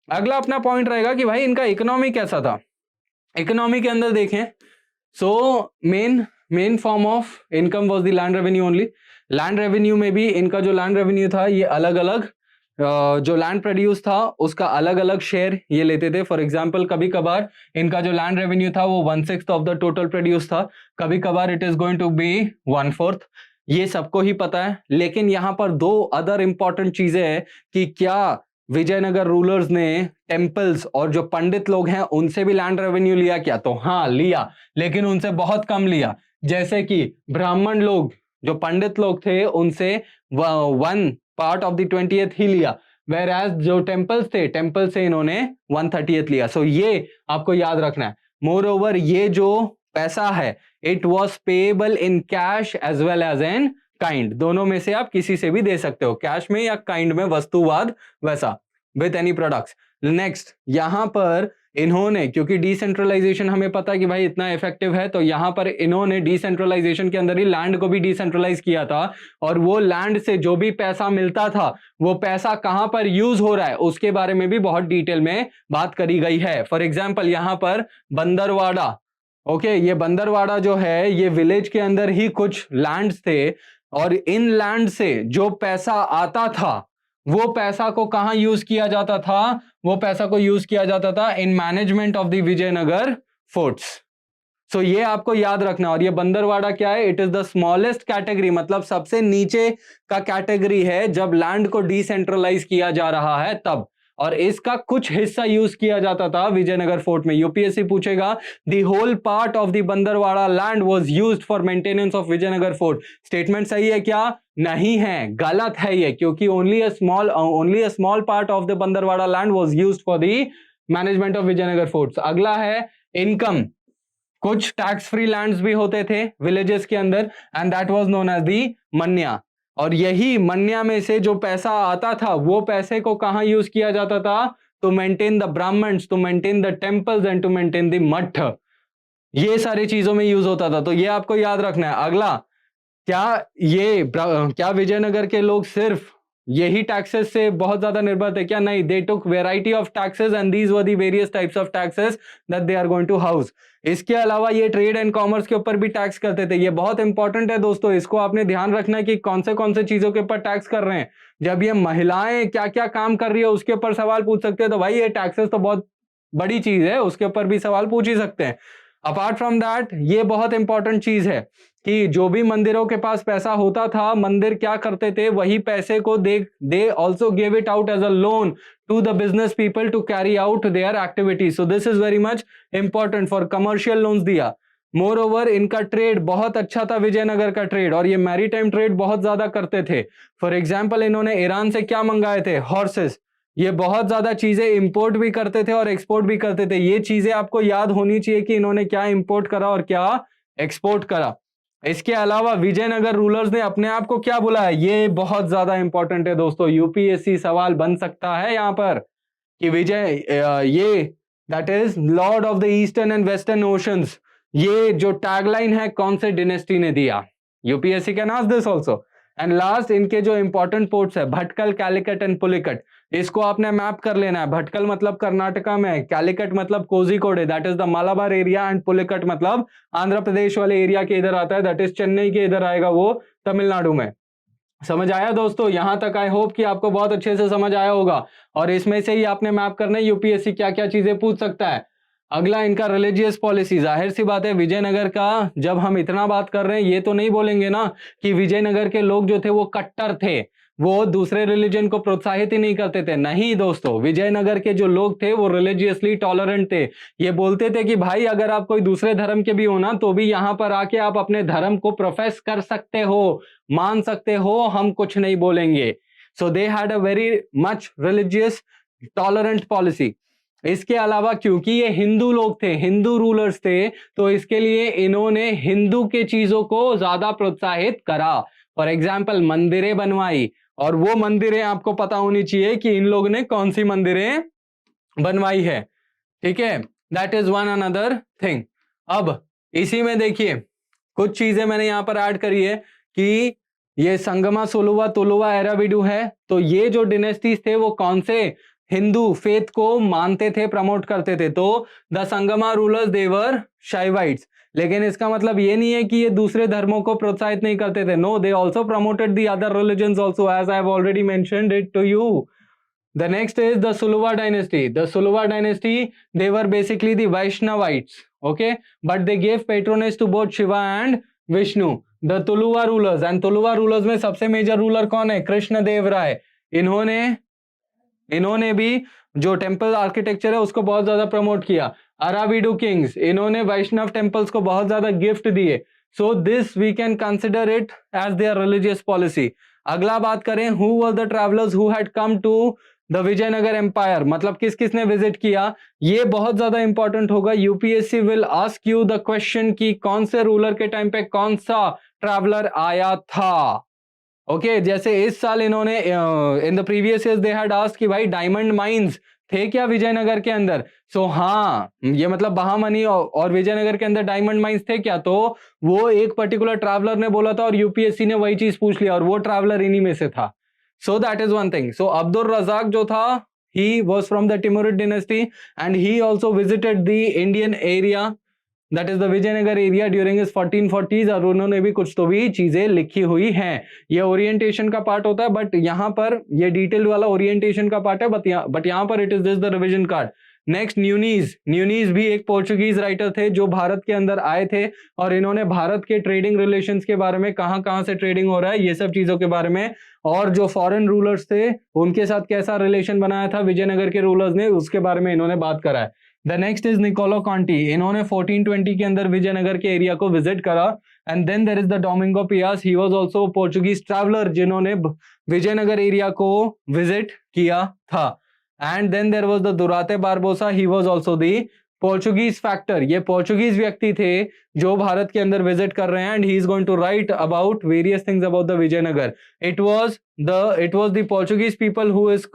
अगला अपना पॉइंट रहेगा कि भाई इनका इकोनॉमी कैसा था. इकोनॉमी के अंदर देखें, so main form of income was the land revenue only. Land revenue में भी इनका जो लैंड रेवेन्यू था, ये अलग अलग जो लैंड प्रोड्यूस था उसका अलग अलग शेयर ये लेते थे. फॉर एग्जांपल, कभी कभार इनका जो लैंड रेवेन्यू था वो 1/6 ऑफ द टोटल प्रोड्यूस था, कभी कभार it is going to be 1/4. ये सबको ही पता है. लेकिन यहां पर दो अदर इंपॉर्टेंट चीजें हैं कि क्या विजयनगर रूलर्स ने टेम्पल्स और जो पंडित लोग हैं उनसे भी लैंड रेवेन्यू लिया क्या? तो हाँ, लिया, लेकिन उनसे बहुत कम लिया. जैसे कि ब्राह्मण लोग, जो पंडित लोग थे, उनसे 1 पार्ट ऑफ द 20th ही लिया, वेयर एज जो टेम्पल्स थे, टेम्पल से इन्होंने 1/30 लिया. सो ये आपको याद रखना है. मोर ओवर, ये जो पैसा है, it was payable in cash as well as in kind. दोनों में से आप किसी से भी दे सकते हो, कैश में या काइंड में, वस्तुवाद वैसा, विथ एनी प्रोडक्ट्स. नेक्स्ट, यहां पर इन्होंने, क्योंकि डिसेंट्रलाइजेशन हमें पता है कि भाई इतना इफेक्टिव है, तो यहां पर इन्होंने डिसेंट्रलाइजेशन के अंदर ही लैंड को भी डिसेंट्रलाइज किया था. और वो लैंड से जो भी पैसा मिलता था, वो पैसा कहां पर यूज हो रहा है उसके बारे में भी बहुत डिटेल में बात करी गई है. फॉर एग्जाम्पल, यहां पर बंदरवाड़ा, ओके, ये बंदरवाड़ा जो है ये विलेज के अंदर ही कुछ लैंड्स थे, और इन लैंड से जो पैसा आता था वो पैसा को कहां यूज किया जाता था? वो पैसा को यूज किया जाता था in management of the Vijayanagara forts. So ये आपको याद रखना। और ये बंदरवाड़ा क्या है? It is the smallest category, मतलब सबसे नीचे का कैटेगरी है जब लैंड को डिसेंट्रलाइज किया जा रहा है तब। और इसका कुछ हिस्सा यूज किया जाता था विजयनगर फोर्ट में। यूपीएससी पूछेगा the whole part of the Bhandaravada land was used for maintenance of Vijayanagara fort. Statement सही है क्या? नहीं है, गलत है ये, क्योंकि only a small part of the Bhandaravada land was used for the management of Vijayanagara forts. अगला है इनकम। कुछ टैक्स फ्री लैंड्स भी होते थे विलेजेस के अंदर, and that was known as the manya. और यही मन्या में से जो पैसा आता था वो पैसे को कहां यूज किया जाता था? To maintain the Brahmins, to maintain the temples and to maintain the mutt. ये सारी चीजों में यूज होता था, तो ये आपको याद रखना है। अगला, क्या विजयनगर के लोग सिर्फ यही टैक्सेस से बहुत ज्यादा निर्भर थे क्या? नहीं, they took variety of taxes and these were the various types of taxes that they are going to house. इसके अलावा ये ट्रेड एंड कॉमर्स के ऊपर भी टैक्स करते थे। ये बहुत इंपॉर्टेंट है दोस्तों, इसको आपने ध्यान रखना है कि कौन से चीजों के ऊपर टैक्स कर रहे हैं। जब ये महिलाएं क्या क्या काम कर रही है उसके ऊपर सवाल पूछ सकते हैं, तो भाई ये टैक्सेस तो बहुत बड़ी चीज है, उसके ऊपर भी सवाल पूछ ही सकते हैं। अपार्ट फ्रॉम दैट ये बहुत इंपॉर्टेंट चीज है कि जो भी मंदिरों के पास पैसा होता था, मंदिर क्या करते थे, वही पैसे को they also give it out as a loan to the business people to carry out their activities. So this is very much important for commercial loans दिया। Moreover इनका ट्रेड बहुत अच्छा था, विजयनगर का ट्रेड, और ये मैरीटाइम ट्रेड बहुत ज्यादा करते थे। फॉर एग्जाम्पल इन्होंने ईरान से क्या मंगाए थे? हॉर्सेस। ये बहुत ज्यादा चीजें इंपोर्ट भी करते थे और एक्सपोर्ट भी करते थे। ये चीजें आपको याद होनी चाहिए कि इन्होंने क्या इंपोर्ट करा और क्या एक्सपोर्ट करा। इसके अलावा विजयनगर रूलर्स ने अपने आप को क्या बुलाया? ये बहुत ज्यादा इंपॉर्टेंट है दोस्तों, यूपीएससी सवाल बन सकता है यहां पर कि ये that is Lord of the eastern and western oceans. ये जो टैगलाइन है कौन से डिनेस्टी ने दिया? UPSC can ask this also. And last, इनके जो इंपॉर्टेंट पोर्ट्स है भटकल, कैलिकट एंड पुलिकट, इसको आपने मैप कर लेना है। भटकल मतलब कर्नाटका में, कैलिकट मतलब Kozhikode that is the Malabar area, and Pulicat मतलब आंध्र प्रदेश वाले एरिया के इधर आता है, दैट इज चेन्नई के इधर आएगा, वो तमिलनाडु में। समझ आया दोस्तों? यहां तक आई होप कि आपको बहुत अच्छे से समझ आया होगा। और इसमें से ही आपने मैप करना है यूपीएससी क्या क्या चीजें पूछ सकता है। अगला इनका रिलीजियस पॉलिसी। जाहिर सी बात है विजयनगर का जब हम इतना बात कर रहे हैं, ये तो नहीं बोलेंगे ना कि विजयनगर के लोग जो थे वो कट्टर थे, वो दूसरे रिलीजन को प्रोत्साहित ही नहीं करते थे। नहीं दोस्तों, विजयनगर के जो लोग थे वो रिलीजियसली टॉलरेंट थे। ये बोलते थे कि भाई अगर आप कोई दूसरे धर्म के भी हो ना, तो भी यहाँ पर आके आप अपने धर्म को प्रोफेस कर सकते हो, मान सकते हो, हम कुछ नहीं बोलेंगे। So they had a very much religious tolerant policy. इसके अलावा क्योंकि ये हिंदू लोग थे, हिंदू रूलर्स थे, तो इसके लिए इन्होंने हिंदू के चीजों को ज्यादा प्रोत्साहित करा। फॉर एग्जाम्पल मंदिरें बनवाई, और वो मंदिरें आपको पता होनी चाहिए कि इन लोगों ने कौन सी मंदिरें बनवाई है। ठीक है, that is one another thing. अब इसी में देखिए कुछ चीजें मैंने यहां पर ऐड करी है कि ये संगमा, सोलुवा, तुलुवा, एराविडु है। तो ये जो डिनेस्टीज थे वो कौन से हिंदू फेथ को मानते थे, प्रमोट करते थे? तो द संगमा रूलर्स देवर शाइवाइट्स। लेकिन इसका मतलब ये नहीं है कि ये दूसरे धर्मों को प्रोत्साहित नहीं करते थे। No, they also promoted the other religions also, as I have already mentioned it to you. The next is the Suluva dynasty. The Suluva dynasty, they were basically the Vaishnavites, okay? But they gave patronage to both Shiva and Vishnu. The Tuluva rulers, and Tuluva rulers में सबसे major ruler कौन है? कृष्ण देव राय। इन्होंने भी जो temple architecture है उसको बहुत ज्यादा प्रमोट किया। अराविडू किंग्स, इन्होंने वैष्णव टेम्पल्स को बहुत ज्यादा गिफ्ट दिए। So this we can consider it as their religious policy. अगला बात करें, who were the travellers who had come to the Vijayanagar empire, मतलब किस किसने विजिट किया? ये बहुत ज्यादा इंपॉर्टेंट होगा। UPSC will ask you the question कि कौन से रूलर के टाइम पे कौन सा ट्रैवलर आया था। ओके, जैसे इस साल इन्होंने in the previous years they had asked कि भाई डायमंड माइंस थे क्या विजयनगर के अंदर? सो हाँ, ये मतलब बहामनी और विजयनगर के अंदर डायमंड माइंस थे क्या? तो वो एक पर्टिकुलर ट्रैवलर ने बोला था और यूपीएससी ने वही चीज पूछ लिया, और वो ट्रैवलर इन्हीं में से था। So that is one thing. So Abdul Razzaq जो था, he was from the Timurid dynasty and he also visited the Indian area, that is the Vijayanagar area during is 1440s, और उन्होंने भी कुछ तो भी चीजें लिखी हुई हैं। ये ओरिएंटेशन का पार्ट होता है, बट यहाँ पर ये डिटेल वाला ओरिएंटेशन का पार्ट है, बट यहाँ पर it is this the revision card. Next Nuniz, Nuniz भी एक पोर्चुगीज राइटर थे जो भारत के अंदर आए थे, और इन्होंने भारत के ट्रेडिंग रिलेशंस के बारे में, कहां कहां से ट्रेडिंग हो रहा है, ये सब चीजों के बारे में, और जो फॉरेन रूलर्स थे उनके साथ कैसा रिलेशन बनाया था विजयनगर के रूलर्स ने, उसके बारे में इन्होंने बात करा है। The next is Niccolo Conti, इन्होंने 1420 के अंदर विजयनगर के एरिया को विजिट करा। And then there is the Domingo Paes, he was also Portuguese traveller जिन्होंने विजयनगर एरिया को विजिट किया था। And then there was the Duarte Barbosa, he was also the Portuguese factor, ये पोर्चुगीज व्यक्ति थे जो भारत के अंदर विजिट कर रहे हैं, and he is going to write about various things about the Vijayanagar. It was the Portuguese people who is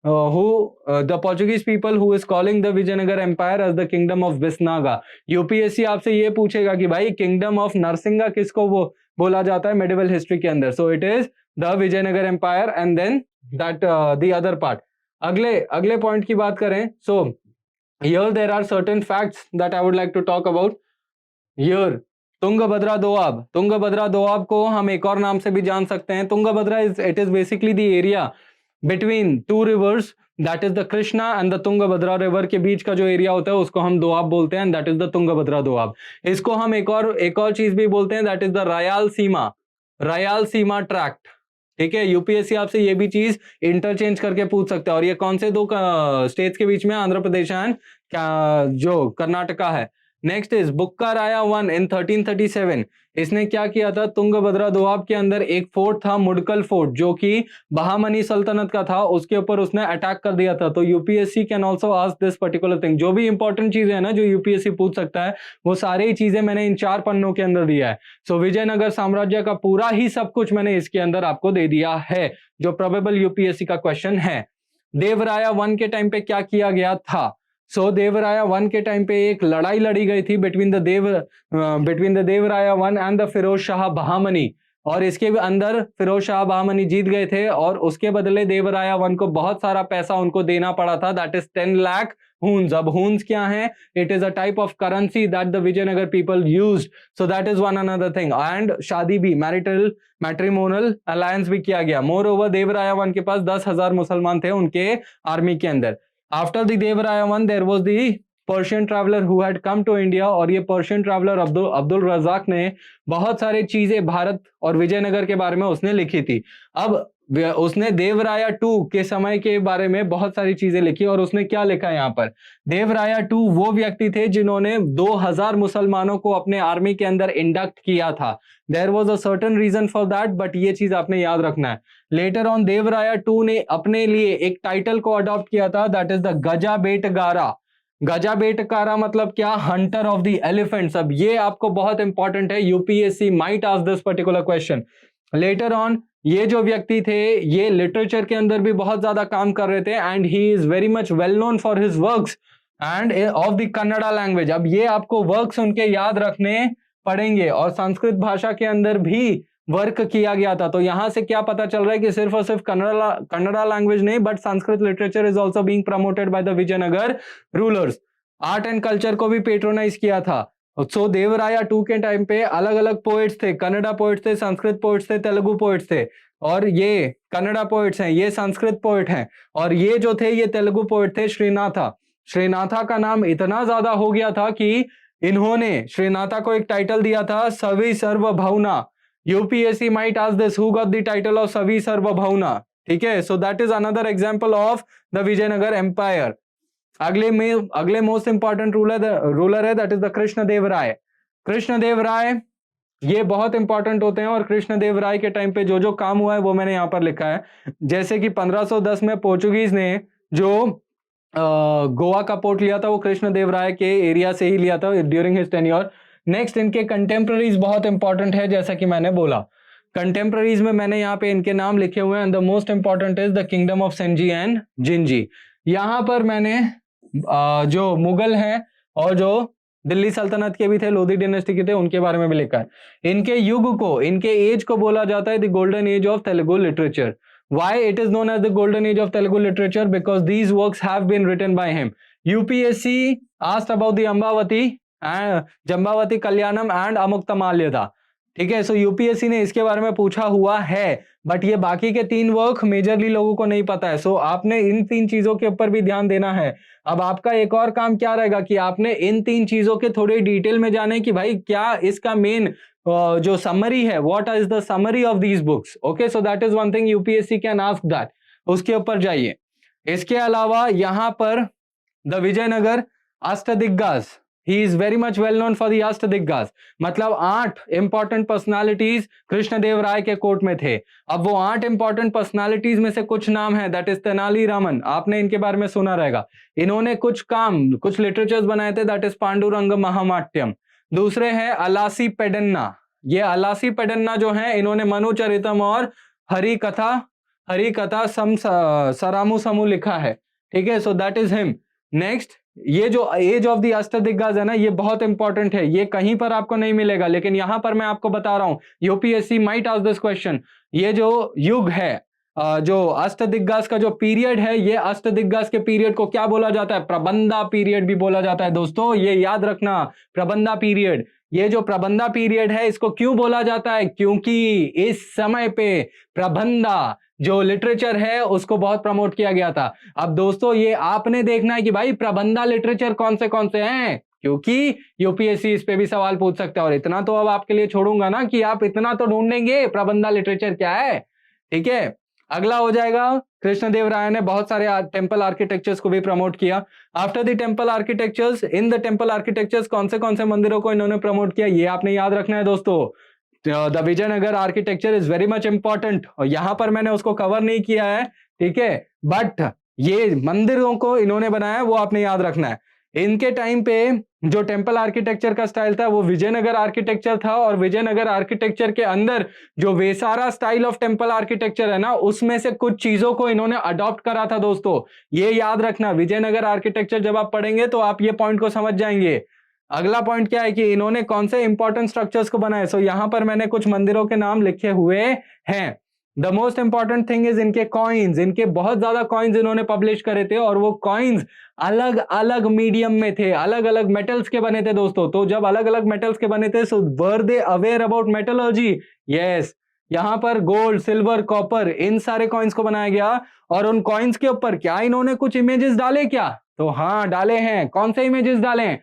the Portuguese people who is calling the Vijayanagar Empire as the kingdom of Visnaga। UPSC आपसे ये पूछेगा कि भाई kingdom of नरसिंगा किसको वो बोला जाता है मेडिवल हिस्ट्री के अंदर, so it is the Vijayanagar empire and then that the other part. अगले पॉइंट की बात करें, so here there are certain facts that I would like to talk about. Here Tungabhadra Doab, Tungabhadra Doab को हम एक और नाम से भी जान सकते हैं। Tungabhadra it is basically the area between two reverse, that is the Krishna and the Tungabhadra river के बीच का जो एरिया होता है उसको हम दोआब बोलते हैं, that is the Tungabhadra Doab. इसको हम एक और चीज भी बोलते हैं, that is the Rayalaseema tract. ठीक है, यूपीएससी आपसे ये भी चीज इंटरचेंज करके पूछ सकता है। और ये कौन से दो स्टेट्स के बीच में, आंध्र प्रदेश एंड जो कर्नाटका है। Next is Bukka Raya one in 1337, इसने क्या किया था, तुंगभद्रा दोआब के अंदर एक फोर्ट था मुडकल फोर्ट जो कि बहामनी सल्तनत का था, उसके ऊपर उसने अटैक कर दिया था। तो UPSC can also ask this particular thing. जो भी इंपॉर्टेंट चीजें है ना जो यूपीएससी पूछ सकता है, वो सारी चीजें मैंने इन 4 पन्नों के अंदर दिया है। सो विजयनगर साम्राज्य का पूरा ही सब कुछ मैंने इसके अंदर आपको दे दिया है, जो प्रोबेबल यूपीएससी का क्वेश्चन है। देवराया वन के टाइम पे क्या किया गया था, सो देवराया वन के टाइम पे एक लड़ाई लड़ी गई थी between the Devaraya one and the Firoz Shah Bahmani, और इसके अंदर फिरोज शाह बहामनी जीत गए थे, और उसके बदले देवराया वन को बहुत सारा पैसा उनको देना पड़ा था, दैट इज 10 लाख हून्स। अब हून्स क्या है, it is a type of currency that the Vijayanagar people used, so that is one another thing. And शादी भी, मैट्रिमोनल अलायंस भी किया गया। मोर ओवर देवराया वन के पास 10,000 मुसलमान थे उनके आर्मी के अंदर। After the Devaraya one, there was the Persian traveller who had come to India, और ये पर्शियन ट्रैवलर अब्दुल रज़ाक ने बहुत सारी चीजें भारत और विजयनगर के बारे में उसने लिखी थी। अब उसने देवराया 2 के समय के बारे में बहुत सारी चीजें लिखी, और उसने क्या लिखा है यहाँ पर, देवराया 2 वो व्यक्ति थे जिन्होंने 2000 मुसलमानों को अपने आर्मी के अंदर इंडक्ट किया था। There was a certain reason for that, but ये चीज आपने याद रखना है। लेटर ऑन देवराया 2 ने अपने लिए एक टाइटल को अडॉप्ट किया था, दैट इज द गजा बेटगारा। गजा बेटकारा मतलब क्या, हंटर ऑफ द एलिफेंट्स। अब ये आपको बहुत इंपॉर्टेंट है, UPSC might ask this particular question later on. ये जो व्यक्ति थे ये लिटरेचर के अंदर भी बहुत ज्यादा काम कर रहे थे, and he is very much well known for his works end of the Kannada language. अब ये आपको वर्क्स उनके याद रखने पड़ेंगे, और संस्कृत भाषा के अंदर भी वर्क किया गया था। तो यहां से क्या पता चल रहा है कि सिर्फ और सिर्फ कन्नड़ा लैंग्वेज नहीं, but Sanskrit literature is also being promoted by the Vijayanagar rulers. Art and culture को भी पेट्रोनाइज किया था। सो देवराया 2 के टाइम पे अलग अलग पोएट्स थे, कन्नड़ा पोएट्स थे, संस्कृत पोएट्स थे, तेलुगु पोएट्स थे, और ये कन्नड़ा पोएट्स हैं, ये संस्कृत पोएट हैं, और ये जो थे ये तेलुगु पोएट थे श्रीनाथा। श्रीनाथा का नाम इतना ज्यादा हो गया था कि इन्होंने श्रीनाथा को एक टाइटल दिया था Savi Sarvabhauma. UPSC might ask this, who got the title of Savi Sarvabhauma. ठीक है, so that is another example of the Vijayanagar empire. अगले मोस्ट इंपॉर्टेंट रूलर है that is the Krishnadevaraya. Krishnadevaraya ये बहुत इंपॉर्टेंट होते हैं, और कृष्णदेवराय के टाइम पे जो जो काम हुआ है वो मैंने यहाँ पर लिखा है। जैसे कि 1510 में पोर्चुगीज ने जो गोवा का पोर्ट लिया था वो कृष्णदेवराय के एरिया से ही लिया था ड्यूरिंग हिज टेन्योर। नेक्स्ट इनके कंटेम्पररीज बहुत इंपॉर्टेंट है, जैसा कि मैंने बोला कंटेम्पररीज में मैंने यहाँ पे इनके नाम लिखे हुए हैं। The most important is the kingdom of Senji and Jinji. यहाँ पर मैंने जो मुगल हैं और जो दिल्ली सल्तनत के भी थे, लोधी डिनेस्टी के थे, उनके बारे में भी लिखा है। इनके युग को, इनके एज को बोला जाता है the golden age of Telugu literature. Why it is known as the golden age of Telugu literature? Because these works have been written by him. UPSC asked about the Ambavati Jambavati Kalyanam and Amuktamalyada. ठीक है, सो UPSC ने इसके बारे में पूछा हुआ है, but ये बाकी के 3 वर्क मेजरली लोगों को नहीं पता है। सो आपने इन 3 चीजों के ऊपर भी ध्यान देना है। अब आपका एक और काम क्या रहेगा कि आपने इन 3 चीजों के थोड़े डिटेल में जाने कि भाई क्या इसका मेन जो समरी है, what is the summary of these books. Okay, so that is one thing UPSC can ask that, उसके ऊपर जाइए। इसके अलावा यहां पर the Vijayanagara Ashtadiggaja, he is very much well known for the Ashtadiggaja, मतलब 8 इंपॉर्टेंट पर्सनालिटीज कृष्णदेवराय के कोर्ट में थे। अब वो 8 इंपॉर्टेंट पर्सनालिटीज में से कुछ नाम है, दैट इज तेनालीरामन, आपने इनके बारे में सुना रहेगा। इन्होंने कुछ काम, कुछ लिटरेचर्स बनाए थे, दैट इज पांडुरंग महामाट्यम। दूसरे हैं अलासी पेडन्ना, ये अलासी पेडन्ना जो है इन्होंने मनुचरितम और हरि कथा सम सरामू समूह लिखा है। ठीक है, so that is him. Next, ये जो एज ऑफ द अष्टदिग्गज है ना, ये बहुत इंपॉर्टेंट है, ये कहीं पर आपको नहीं मिलेगा, लेकिन यहां पर मैं आपको बता रहा हूं, UPSC might ask this question. ये जो युग है, जो अष्टदिग्गज का जो पीरियड है, ये अष्टदिग्गज के पीरियड को क्या बोला जाता है? प्रबंधा पीरियड भी बोला जाता है दोस्तों, ये याद रखना, प्रबंधा पीरियड। ये जो प्रबंधा पीरियड है, इसको क्यों बोला जाता है? क्योंकि इस समय पे प्रबंधा जो लिटरेचर है उसको बहुत प्रमोट किया गया था। अब दोस्तों ये आपने देखना है कि भाई प्रबंधा लिटरेचर कौन से हैं, क्योंकि यूपीएससी इस पे भी सवाल पूछ सकता है। और इतना तो अब आपके लिए छोड़ूंगा ना कि आप इतना तो ढूंढेंगे प्रबंधा लिटरेचर क्या है। ठीक है, अगला हो जाएगा, कृष्णदेवराय ने बहुत सारे टेम्पल आर्किटेक्चर्स को भी प्रमोट किया। After the temple architectures, in the temple architectures कौन से मंदिरों को इन्होंने प्रमोट किया, ये आपने याद रखना है दोस्तों। The Vijayanagar architecture is very much important, और यहां पर मैंने उसको कवर नहीं किया है, ठीक है, बट ये मंदिरों को इन्होंने बनाया वो आपने याद रखना है। इनके टाइम पे जो टेम्पल आर्किटेक्चर का स्टाइल था वो विजयनगर आर्किटेक्चर था, और विजयनगर आर्किटेक्चर के अंदर जो Vesara style of temple architecture है ना, उसमें से कुछ चीजों को इन्होंने अडॉप्ट करा था दोस्तों, ये याद रखना। विजयनगर आर्किटेक्चर जब आप पढ़ेंगे तो आप ये पॉइंट को समझ जाएंगे। अगला पॉइंट क्या है कि इन्होंने कौन से इंपॉर्टेंट स्ट्रक्चर्स को बनाए। सो यहां पर मैंने कुछ मंदिरों के नाम लिखे हुए हैं। The most important thing is इनके कॉइन्स, इनके बहुत ज्यादा कॉइन्स इन्होंने पब्लिश करे थे, और वो कॉइन्स अलग अलग मीडियम में थे, अलग अलग मेटल्स के बने थे दोस्तों। तो जब अलग अलग मेटल्स के बने थे, सो वर दे अवेयर अबाउट मेटलर्जी? यस, यहां पर गोल्ड, सिल्वर, कॉपर, इन सारे कॉइन्स को बनाया गया। और उन कॉइन्स के ऊपर क्या इन्होंने कुछ इमेजेस डाले क्या? तो हाँ, डाले हैं। कौन से इमेजेस डाले हैं?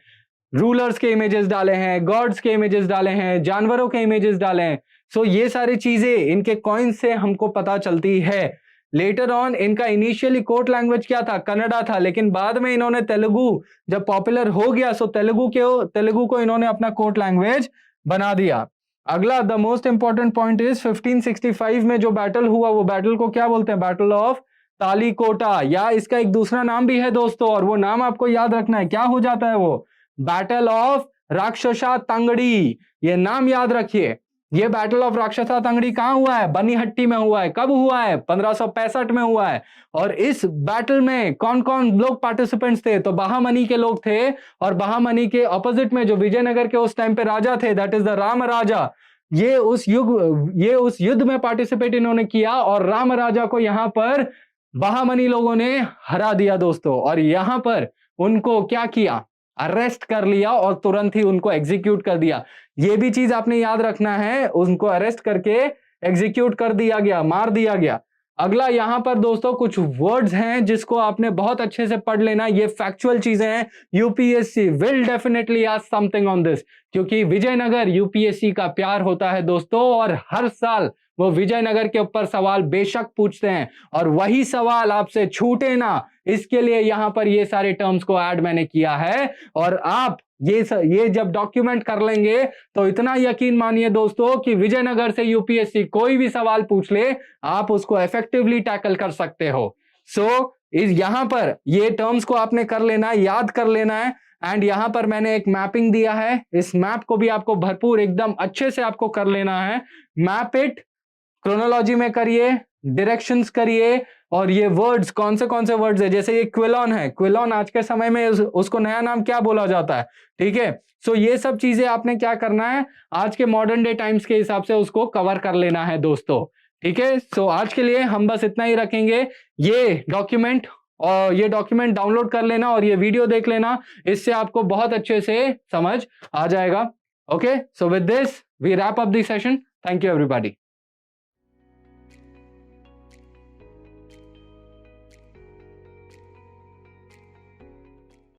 रूलर्स के इमेजेस डाले हैं, गॉड्स के इमेजेस डाले हैं, जानवरों के इमेजेस डाले हैं। सो ये सारी चीजें इनके कॉइन से हमको पता चलती है। लेटर ऑन इनका इनिशियली कोर्ट लैंग्वेज क्या था? कन्नड़ा था, लेकिन बाद में इन्होंने तेलुगु जब पॉपुलर हो गया, सो तेलुगु को इन्होंने अपना कोर्ट लैंग्वेज बना दिया। अगला, the most important point is 1565 में जो बैटल हुआ, वो बैटल को क्या बोलते हैं? बैटल ऑफ तालीकोटा, या इसका एक दूसरा नाम भी है दोस्तों, और वो नाम आपको याद रखना है। क्या हो जाता है वो? बैटल ऑफ राक्षसा तंगड़ी, ये नाम याद रखिए। ये बैटल ऑफ राक्षसा तंगड़ी कहां हुआ है? बनीहट्टी में हुआ है। कब हुआ है? 1565 में हुआ है। और इस बैटल में कौन कौन लोग पार्टिसिपेंट्स थे? तो बहामनी के लोग थे, और बहामनी के ऑपोजिट में जो विजयनगर के उस टाइम पे राजा थे, दैट इज द राम राजा, ये उस युद्ध में पार्टिसिपेट इन्होंने किया, और राम राजा को यहां पर बहामनी लोगों ने हरा दिया दोस्तों। और यहां पर उनको क्या किया? अरेस्ट कर लिया, और तुरंत ही उनको एग्जीक्यूट कर दिया। ये भी चीज आपने याद रखना है, उनको अरेस्ट करके एग्जीक्यूट कर दिया गया, मार दिया गया। अगला यहां पर दोस्तों कुछ वर्ड्स हैं जिसको आपने बहुत अच्छे से पढ़ लेना, ये फैक्चुअल चीजें हैं। UPSC will definitely ask something on this, क्योंकि विजयनगर यूपीएससी का प्यार होता है दोस्तों, और हर साल वो विजयनगर के ऊपर सवाल बेशक पूछते हैं, और वही सवाल आपसे छूटे ना, इसके लिए यहां पर ये सारे टर्म्स को ऐड मैंने किया है। और आप ये जब डॉक्यूमेंट कर लेंगे तो इतना यकीन मानिए दोस्तों कि विजयनगर से यूपीएससी कोई भी सवाल पूछ ले, आप उसको इफेक्टिवली टैकल कर सकते हो। सो यहां पर ये टर्म्स को आपने कर लेना है, याद कर लेना है। एंड यहां पर मैंने एक मैपिंग दिया है, इस मैप को भी आपको भरपूर एकदम अच्छे से आपको कर लेना है। मैप इट, क्रोनोलॉजी में करिए, डायरेक्शंस करिए, और ये वर्ड्स कौन से वर्ड्स है, जैसे ये क्विलॉन है, क्विलॉन आज के समय में उसको नया नाम क्या बोला जाता है? ठीक है, सो ये सब चीजें आपने क्या करना है, आज के मॉडर्न डे टाइम्स के हिसाब से उसको कवर कर लेना है दोस्तों। ठीक है, सो आज के लिए हम बस इतना ही रखेंगे। ये डॉक्यूमेंट और ये डॉक्यूमेंट डाउनलोड कर लेना और ये वीडियो देख लेना, इससे आपको बहुत अच्छे से समझ आ जाएगा। Okay, so with this we wrap up the session. Thank you everybody.